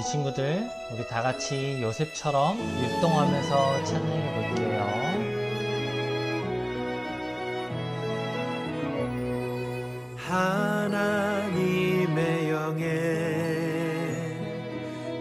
친구들, 우리 다 같이 요셉처럼 율동하면서 찬양해 볼게요. 하나님의 영에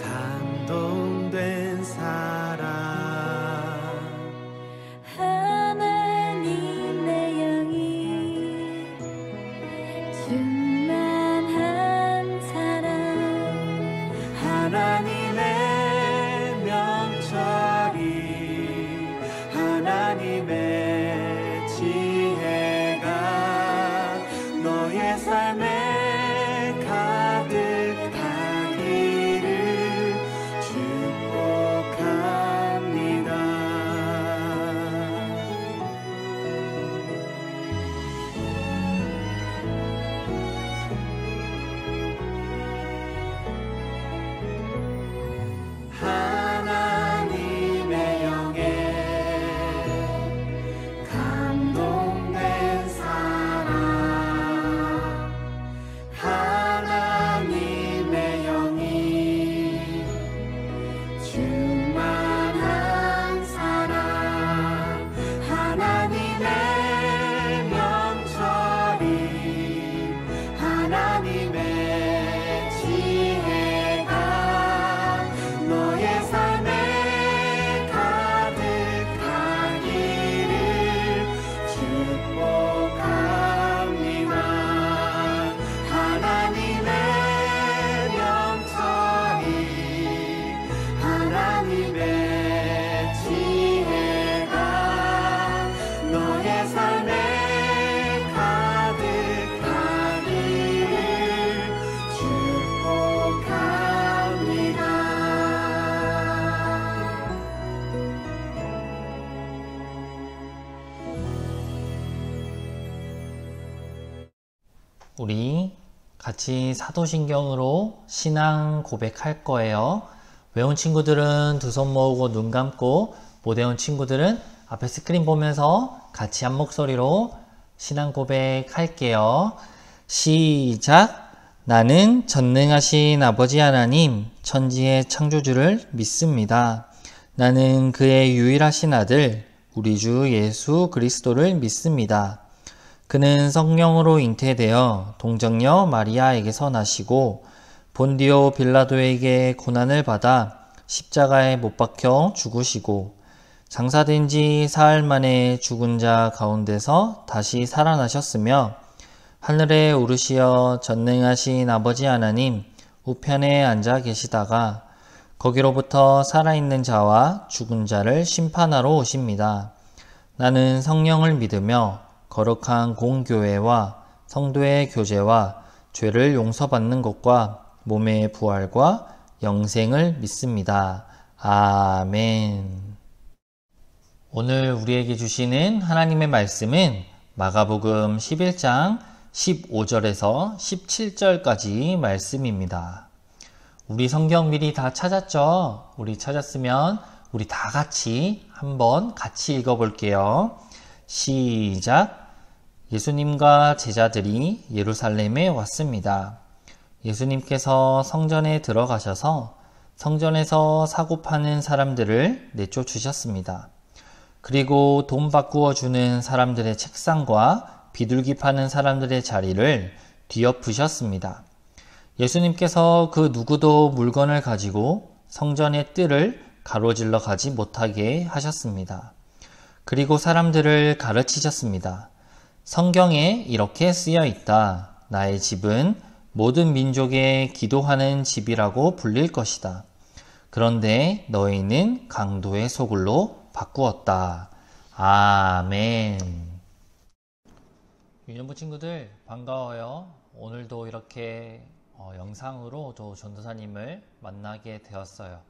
감동된 사람, 하나님의 영이 충만한 사람, 하나님의 명철이, 하나님의 지혜가 너의 삶에 가득하기를 축복합니다. 하나님의 영에 감동된 사람, 하나님의 영이 충만한 사람, 하나님의 명철이, 하나님의 지혜가 너의 삶에 가득하기를 축복합니다. 하나님의 명철이, 하나님의 지혜가 너의 삶에 가득하기를 축복합니다. 우리 같이 사도신경으로 신앙 고백할 거예요. 외운 친구들은 두 손 모으고 눈 감고, 못 외운 친구들은 앞에 스크린 보면서 같이 한 목소리로 신앙 고백할게요. 시작! 나는 전능하신 아버지 하나님, 천지의 창조주를 믿습니다. 나는 그의 유일하신 아들, 우리 주 예수 그리스도를 믿습니다. 그는 성령으로 잉태되어 동정녀 마리아에게서 나시고 본디오 빌라도에게 고난을 받아 십자가에 못 박혀 죽으시고 장사된 지 사흘 만에 죽은 자 가운데서 다시 살아나셨으며 하늘에 오르시어 전능하신 아버지 하나님 우편에 앉아 계시다가 거기로부터 살아있는 자와 죽은 자를 심판하러 오십니다. 나는 성령을 믿으며 거룩한 공교회와 성도의 교제와 죄를 용서받는 것과 몸의 부활과 영생을 믿습니다. 아멘. 오늘 우리에게 주시는 하나님의 말씀은 마가복음 11장 15절에서 17절까지 말씀입니다. 우리 성경 미리 다 찾았죠? 우리 찾았으면 우리 다 같이 한번 같이 읽어볼게요. 시작! 예수님과 제자들이 예루살렘에 왔습니다. 예수님께서 성전에 들어가셔서 성전에서 사고 파는 사람들을 내쫓으셨습니다. 그리고 돈 바꾸어 주는 사람들의 책상과 비둘기 파는 사람들의 자리를 뒤엎으셨습니다. 예수님께서 그 누구도 물건을 가지고 성전의 뜰을 가로질러 가지 못하게 하셨습니다. 그리고 사람들을 가르치셨습니다. 성경에 이렇게 쓰여 있다. 나의 집은 모든 민족의 기도하는 집이라고 불릴 것이다. 그런데 너희는 강도의 소굴로 바꾸었다. 아멘. 유년부 친구들 반가워요. 오늘도 이렇게 영상으로 또 전도사님을 만나게 되었어요.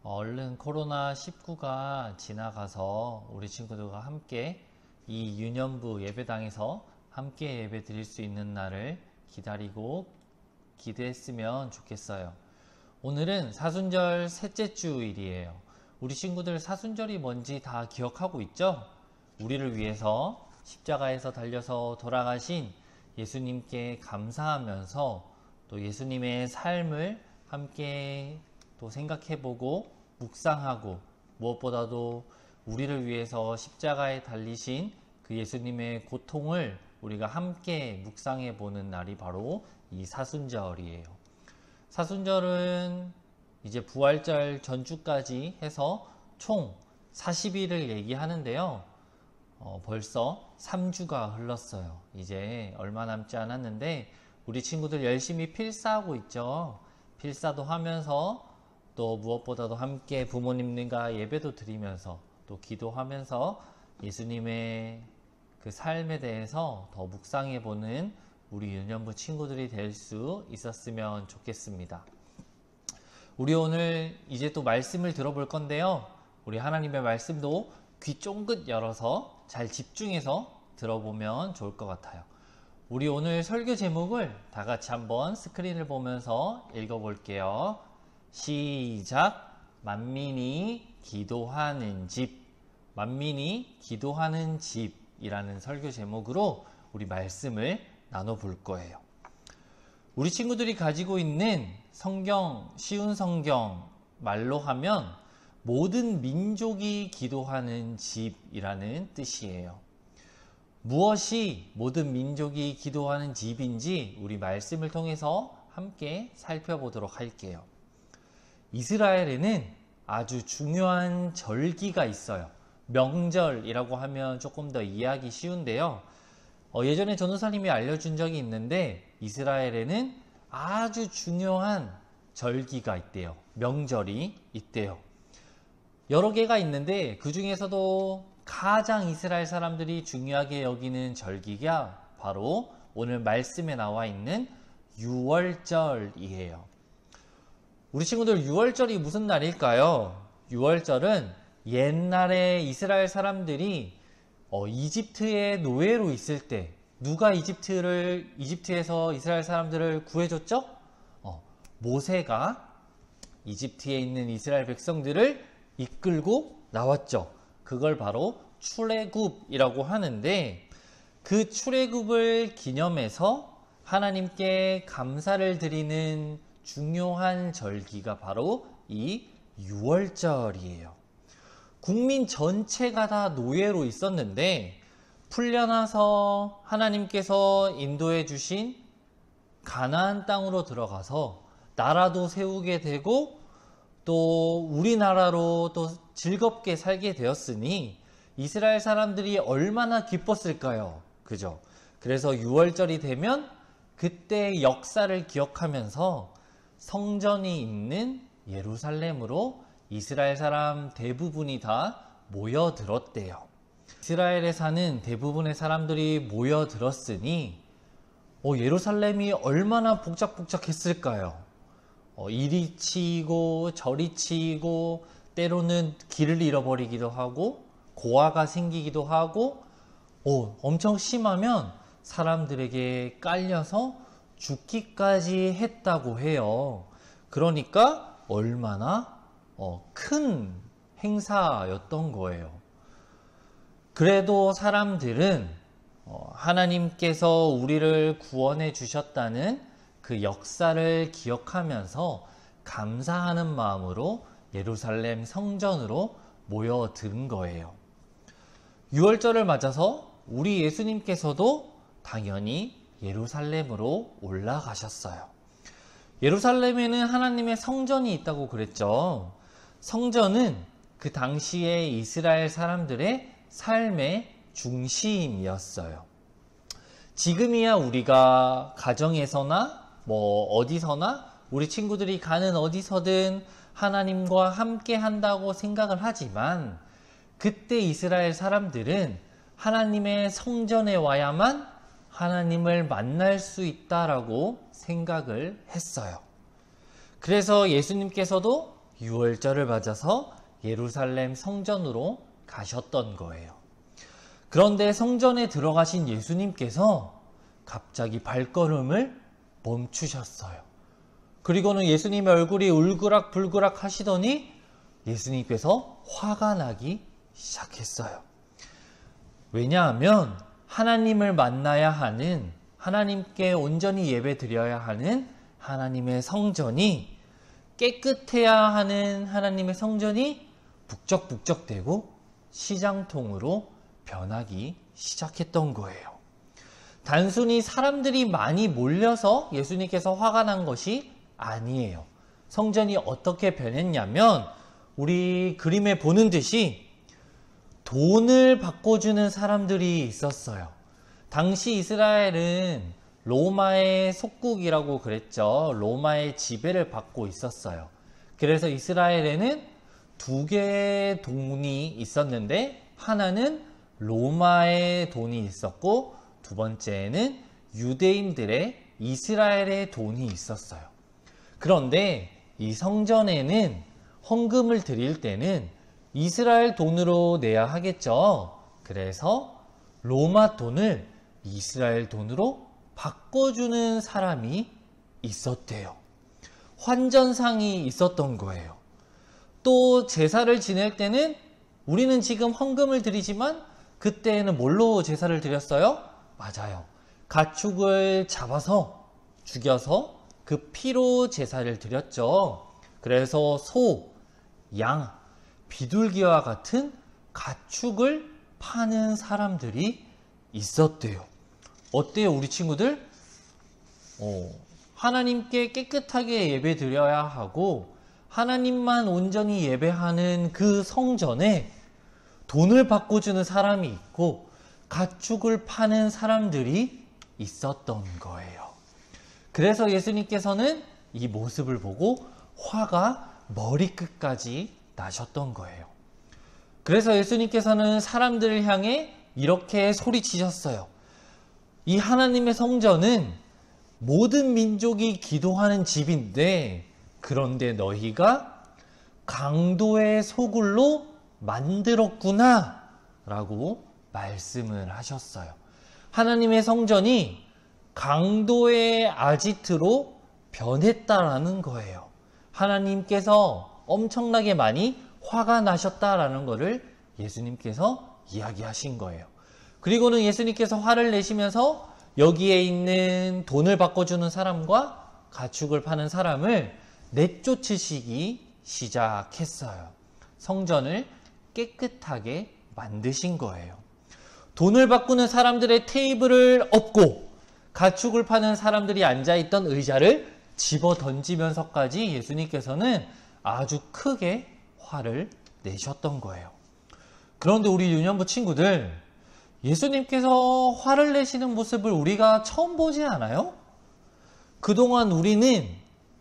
얼른 코로나19가 지나가서 우리 친구들과 함께 이 유년부 예배당에서 함께 예배 드릴 수 있는 날을 기다리고 기대했으면 좋겠어요. 오늘은 사순절 셋째 주일이에요. 우리 친구들 사순절이 뭔지 다 기억하고 있죠? 우리를 위해서 십자가에서 달려서 돌아가신 예수님께 감사하면서 또 예수님의 삶을 함께 또 생각해보고 묵상하고 무엇보다도 우리를 위해서 십자가에 달리신 그 예수님의 고통을 우리가 함께 묵상해보는 날이 바로 이 사순절이에요. 사순절은 이제 부활절 전주까지 해서 총 40일을 얘기하는데요. 벌써 3주가 흘렀어요. 이제 얼마 남지 않았는데 우리 친구들 열심히 필사하고 있죠. 필사도 하면서 또 무엇보다도 함께 부모님들과 예배도 드리면서 또 기도하면서 예수님의 그 삶에 대해서 더 묵상해보는 우리 유년부 친구들이 될 수 있었으면 좋겠습니다. 우리 오늘 이제 또 말씀을 들어볼 건데요. 우리 하나님의 말씀도 귀 쫑긋 열어서 잘 집중해서 들어보면 좋을 것 같아요. 우리 오늘 설교 제목을 다 같이 한번 스크린을 보면서 읽어볼게요. 시작! 만민이 기도하는 집. 만민이 기도하는 집이라는 설교 제목으로 우리 말씀을 나눠볼 거예요. 우리 친구들이 가지고 있는 성경, 쉬운 성경 말로 하면 모든 민족이 기도하는 집이라는 뜻이에요. 무엇이 모든 민족이 기도하는 집인지 우리 말씀을 통해서 함께 살펴보도록 할게요. 이스라엘에는 아주 중요한 절기가 있어요. 명절이라고 하면 조금 더 이해하기 쉬운데요. 예전에 전도사님이 알려준 적이 있는데 이스라엘에는 아주 중요한 절기가 있대요. 명절이 있대요. 여러 개가 있는데 그 중에서도 가장 이스라엘 사람들이 중요하게 여기는 절기가 바로 오늘 말씀에 나와 있는 유월절이에요. 우리 친구들 유월절이 무슨 날일까요? 유월절은 옛날에 이스라엘 사람들이 이집트의 노예로 있을 때 누가 이집트에서 이스라엘 사람들을 구해줬죠? 모세가 이집트에 있는 이스라엘 백성들을 이끌고 나왔죠. 그걸 바로 출애굽이라고 하는데 그 출애굽을 기념해서 하나님께 감사를 드리는 중요한 절기가 바로 이 유월절이에요. 국민 전체가 다 노예로 있었는데 풀려나서 하나님께서 인도해 주신 가나안 땅으로 들어가서 나라도 세우게 되고 또 우리나라로 또 즐겁게 살게 되었으니 이스라엘 사람들이 얼마나 기뻤을까요? 그죠? 그래서 유월절이 되면 그때 역사를 기억하면서 성전이 있는 예루살렘으로 이스라엘 사람 대부분이 다 모여들었대요. 이스라엘에 사는 대부분의 사람들이 모여들었으니 예루살렘이 얼마나 복작복작했을까요? 이리 치이고 저리 치이고 때로는 길을 잃어버리기도 하고 고아가 생기기도 하고 엄청 심하면 사람들에게 깔려서 죽기까지 했다고 해요. 그러니까 얼마나 큰 행사였던 거예요. 그래도 사람들은 하나님께서 우리를 구원해 주셨다는 그 역사를 기억하면서 감사하는 마음으로 예루살렘 성전으로 모여든 거예요. 유월절을 맞아서 우리 예수님께서도 당연히 예루살렘으로 올라가셨어요. 예루살렘에는 하나님의 성전이 있다고 그랬죠. 성전은 그 당시에 이스라엘 사람들의 삶의 중심이었어요. 지금이야 우리가 가정에서나 어디서나 우리 친구들이 가는 어디서든 하나님과 함께 한다고 생각을 하지만 그때 이스라엘 사람들은 하나님의 성전에 와야만 하나님을 만날 수 있다라고 생각을 했어요. 그래서 예수님께서도 유월절을 맞아서 예루살렘 성전으로 가셨던 거예요. 그런데 성전에 들어가신 예수님께서 갑자기 발걸음을 멈추셨어요. 그리고는 예수님의 얼굴이 울그락불그락 하시더니 예수님께서 화가 나기 시작했어요. 왜냐하면 하나님을 만나야 하는, 하나님께 온전히 예배 드려야 하는 하나님의 성전이 깨끗해야 하는 하나님의 성전이 북적북적대고 시장통으로 변하기 시작했던 거예요. 단순히 사람들이 많이 몰려서 예수님께서 화가 난 것이 아니에요. 성전이 어떻게 변했냐면 우리 그림에 보는 듯이 돈을 바꿔주는 사람들이 있었어요. 당시 이스라엘은 로마의 속국이라고 그랬죠. 로마의 지배를 받고 있었어요. 그래서 이스라엘에는 두 개의 돈이 있었는데 하나는 로마의 돈이 있었고 두 번째는 유대인들의 이스라엘의 돈이 있었어요. 그런데 이 성전에는 헌금을 드릴 때는 이스라엘 돈으로 내야 하겠죠. 그래서 로마 돈을 이스라엘 돈으로 바꿔주는 사람이 있었대요. 환전상이 있었던 거예요. 또 제사를 지낼 때는 우리는 지금 헌금을 드리지만 그때는 뭘로 제사를 드렸어요? 맞아요. 가축을 잡아서 죽여서 그 피로 제사를 드렸죠. 그래서 소, 양, 비둘기와 같은 가축을 파는 사람들이 있었대요. 어때요, 우리 친구들? 하나님께 깨끗하게 예배 드려야 하고 하나님만 온전히 예배하는 그 성전에 돈을 바꿔주는 사람이 있고 가축을 파는 사람들이 있었던 거예요. 그래서 예수님께서는 이 모습을 보고 화가 머리끝까지 나셨던 거예요. 그래서 예수님께서는 사람들을 향해 이렇게 소리치셨어요. 이 하나님의 성전은 모든 민족이 기도하는 집인데 그런데 너희가 강도의 소굴로 만들었구나 라고 말씀을 하셨어요. 하나님의 성전이 강도의 아지트로 변했다라는 거예요. 하나님께서 엄청나게 많이 화가 나셨다라는 것을 예수님께서 이야기하신 거예요. 그리고는 예수님께서 화를 내시면서 여기에 있는 돈을 바꿔주는 사람과 가축을 파는 사람을 내쫓으시기 시작했어요. 성전을 깨끗하게 만드신 거예요. 돈을 바꾸는 사람들의 테이블을 엎고 가축을 파는 사람들이 앉아있던 의자를 집어 던지면서까지 예수님께서는 아주 크게 화를 내셨던 거예요. 그런데 우리 유년부 친구들, 예수님께서 화를 내시는 모습을 우리가 처음 보지 않아요? 그동안 우리는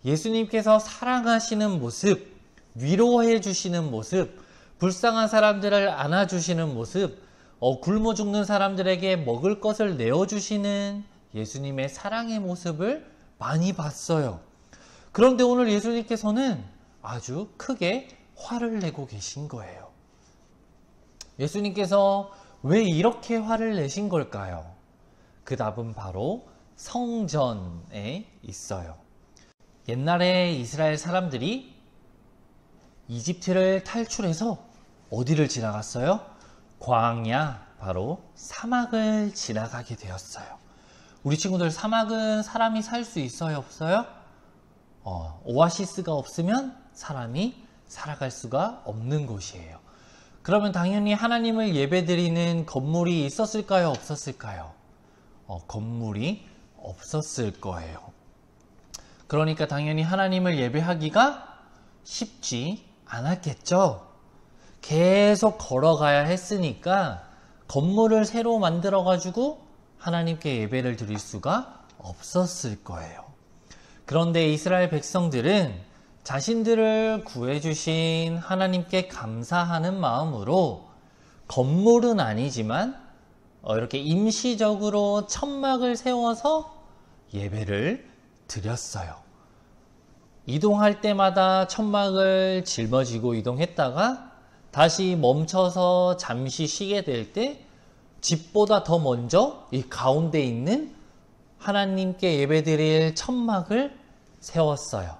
예수님께서 사랑하시는 모습, 위로해 주시는 모습, 불쌍한 사람들을 안아주시는 모습, 굶어 죽는 사람들에게 먹을 것을 내어주시는 예수님의 사랑의 모습을 많이 봤어요. 그런데 오늘 예수님께서는 아주 크게 화를 내고 계신 거예요. 예수님께서 왜 이렇게 화를 내신 걸까요? 그 답은 바로 성전에 있어요. 옛날에 이스라엘 사람들이 이집트를 탈출해서 어디를 지나갔어요? 광야, 바로 사막을 지나가게 되었어요. 우리 친구들, 사막은 사람이 살 수 있어요, 없어요? 오아시스가 없으면 사람이 살아갈 수가 없는 곳이에요. 그러면 당연히 하나님을 예배드리는 건물이 있었을까요, 없었을까요? 건물이 없었을 거예요. 그러니까 당연히 하나님을 예배하기가 쉽지 않았겠죠. 계속 걸어가야 했으니까 건물을 새로 만들어 가지고 하나님께 예배를 드릴 수가 없었을 거예요. 그런데 이스라엘 백성들은 자신들을 구해주신 하나님께 감사하는 마음으로 건물은 아니지만 이렇게 임시적으로 천막을 세워서 예배를 드렸어요. 이동할 때마다 천막을 짊어지고 이동했다가 다시 멈춰서 잠시 쉬게 될 때 집보다 더 먼저 이 가운데 있는 하나님께 예배드릴 천막을 세웠어요.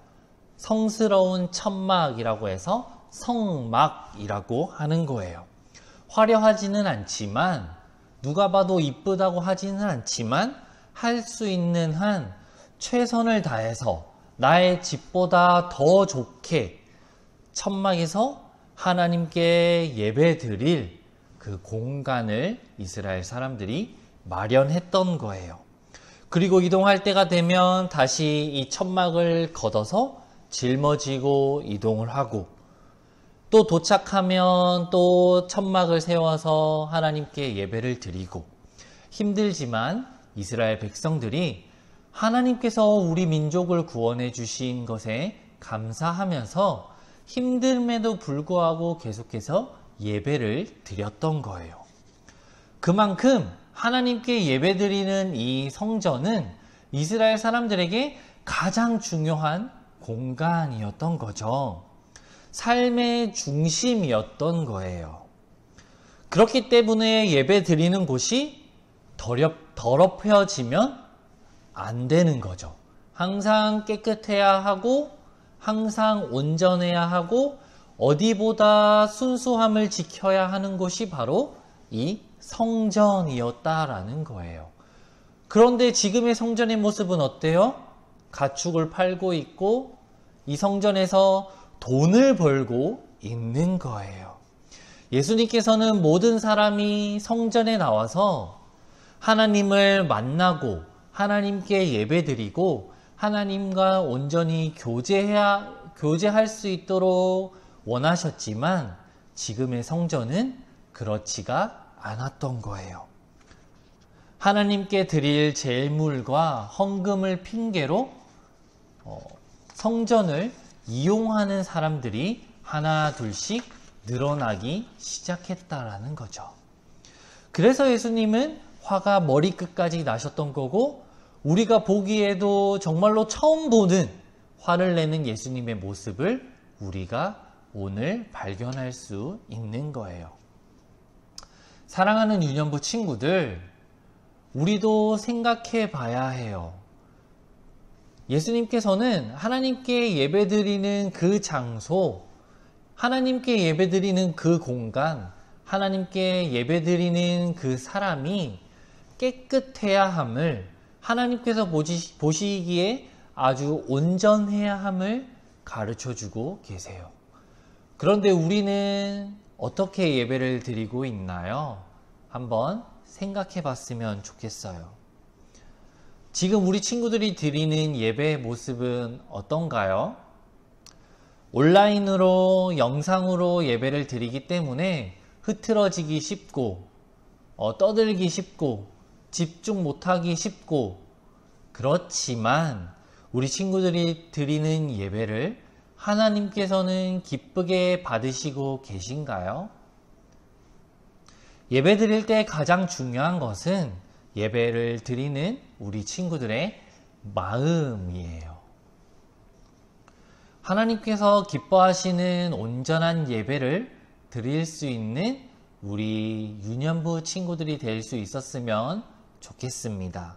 성스러운 천막이라고 해서 성막이라고 하는 거예요. 화려하지는 않지만 누가 봐도 이쁘다고 하지는 않지만 할 수 있는 한 최선을 다해서 나의 집보다 더 좋게 천막에서 하나님께 예배 드릴 그 공간을 이스라엘 사람들이 마련했던 거예요. 그리고 이동할 때가 되면 다시 이 천막을 걷어서 짊어지고 이동을 하고, 또 도착하면 또 천막을 세워서 하나님께 예배를 드리고, 힘들지만 이스라엘 백성들이 하나님께서 우리 민족을 구원해 주신 것에 감사하면서 힘듦에도 불구하고 계속해서 예배를 드렸던 거예요. 그만큼 하나님께 예배드리는 이 성전은 이스라엘 사람들에게 가장 중요한 공간이었던 거죠. 삶의 중심이었던 거예요. 그렇기 때문에 예배 드리는 곳이 더럽혀지면 안 되는 거죠. 항상 깨끗해야 하고, 항상 온전해야 하고, 어디보다 순수함을 지켜야 하는 곳이 바로 이 성전이었다라는 거예요. 그런데 지금의 성전의 모습은 어때요? 가축을 팔고 있고, 이 성전에서 돈을 벌고 있는 거예요. 예수님께서는 모든 사람이 성전에 나와서 하나님을 만나고 하나님께 예배드리고 하나님과 온전히 교제할 수 있도록 원하셨지만, 지금의 성전은 그렇지가 않았던 거예요. 하나님께 드릴 제물과 헌금을 핑계로 성전을 이용하는 사람들이 하나 둘씩 늘어나기 시작했다라는 거죠. 그래서 예수님은 화가 머리끝까지 나셨던 거고, 우리가 보기에도 정말로 처음 보는 화를 내는 예수님의 모습을 우리가 오늘 발견할 수 있는 거예요. 사랑하는 유년부 친구들, 우리도 생각해 봐야 해요. 예수님께서는 하나님께 예배드리는 그 장소, 하나님께 예배드리는 그 공간, 하나님께 예배드리는 그 사람이 깨끗해야 함을, 하나님께서 보시기에 아주 온전해야 함을 가르쳐주고 계세요. 그런데 우리는 어떻게 예배를 드리고 있나요? 한번 생각해 봤으면 좋겠어요. 지금 우리 친구들이 드리는 예배의 모습은 어떤가요? 온라인으로, 영상으로 예배를 드리기 때문에 흐트러지기 쉽고, 떠들기 쉽고, 집중 못하기 쉽고, 그렇지만 우리 친구들이 드리는 예배를 하나님께서는 기쁘게 받으시고 계신가요? 예배 드릴 때 가장 중요한 것은 예배를 드리는 우리 친구들의 마음이에요. 하나님께서 기뻐하시는 온전한 예배를 드릴 수 있는 우리 유년부 친구들이 될 수 있었으면 좋겠습니다.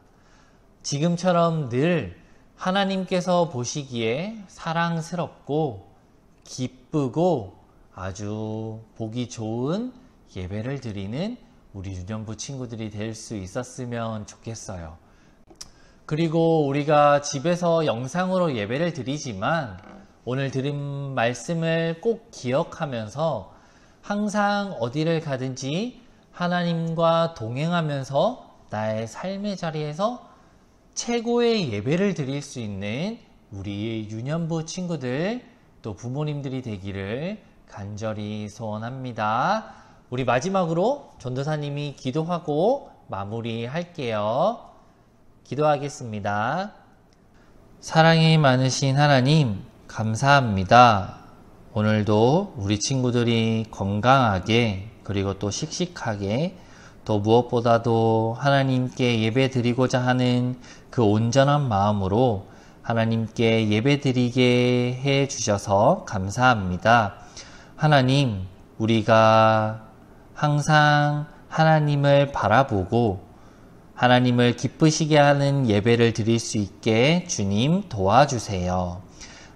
지금처럼 늘 하나님께서 보시기에 사랑스럽고 기쁘고 아주 보기 좋은 예배를 드리는 우리 유년부 친구들이 될 수 있었으면 좋겠어요. 그리고 우리가 집에서 영상으로 예배를 드리지만 오늘 들은 말씀을 꼭 기억하면서 항상 어디를 가든지 하나님과 동행하면서 나의 삶의 자리에서 최고의 예배를 드릴 수 있는 우리 유년부 친구들, 또 부모님들이 되기를 간절히 소원합니다. 우리 마지막으로 전도사님이 기도하고 마무리할게요. 기도하겠습니다. 사랑이 많으신 하나님, 감사합니다. 오늘도 우리 친구들이 건강하게, 그리고 또 씩씩하게, 또 무엇보다도 하나님께 예배 드리고자 하는 그 온전한 마음으로 하나님께 예배 드리게 해 주셔서 감사합니다. 하나님, 우리가 항상 하나님을 바라보고 하나님을 기쁘시게 하는 예배를 드릴 수 있게 주님 도와주세요.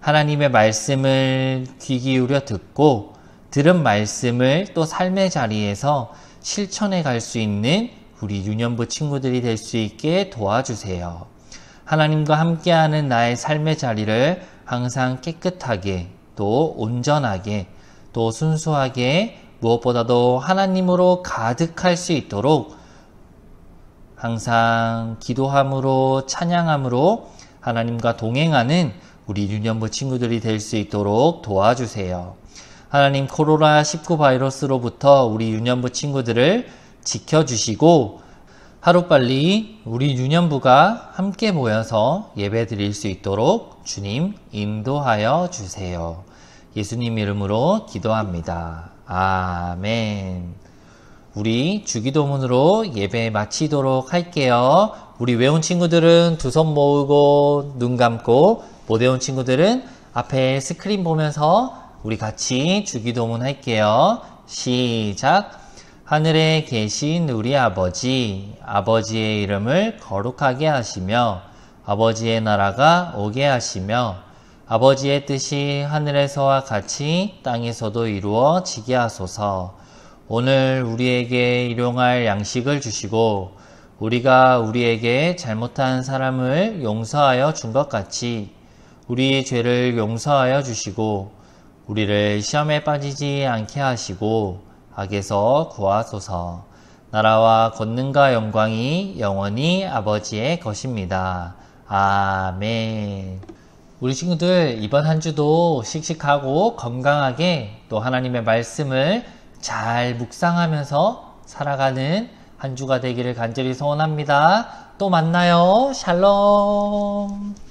하나님의 말씀을 귀 기울여 듣고 들은 말씀을 또 삶의 자리에서 실천해 갈 수 있는 우리 유년부 친구들이 될 수 있게 도와주세요. 하나님과 함께하는 나의 삶의 자리를 항상 깨끗하게 또 온전하게 또 순수하게 무엇보다도 하나님으로 가득할 수 있도록 항상 기도함으로 찬양함으로 하나님과 동행하는 우리 유년부 친구들이 될 수 있도록 도와주세요. 하나님, 코로나19 바이러스로부터 우리 유년부 친구들을 지켜주시고 하루빨리 우리 유년부가 함께 모여서 예배 드릴 수 있도록 주님 인도하여 주세요. 예수님 이름으로 기도합니다. 아멘. 우리 주기도문으로 예배 마치도록 할게요. 우리 외운 친구들은 두 손 모으고 눈 감고, 못 외운 친구들은 앞에 스크린 보면서 우리 같이 주기도문 할게요. 시작. 하늘에 계신 우리 아버지, 아버지의 이름을 거룩하게 하시며 아버지의 나라가 오게 하시며 아버지의 뜻이 하늘에서와 같이 땅에서도 이루어지게 하소서. 오늘 우리에게 일용할 양식을 주시고 우리가 우리에게 잘못한 사람을 용서하여 준 것 같이 우리의 죄를 용서하여 주시고 우리를 시험에 빠지지 않게 하시고 악에서 구하소서. 나라와 권능과 영광이 영원히 아버지의 것입니다. 아멘. 우리 친구들 이번 한 주도 씩씩하고 건강하게 또 하나님의 말씀을 잘 묵상하면서 살아가는 한 주가 되기를 간절히 소원합니다. 또 만나요. 샬롬.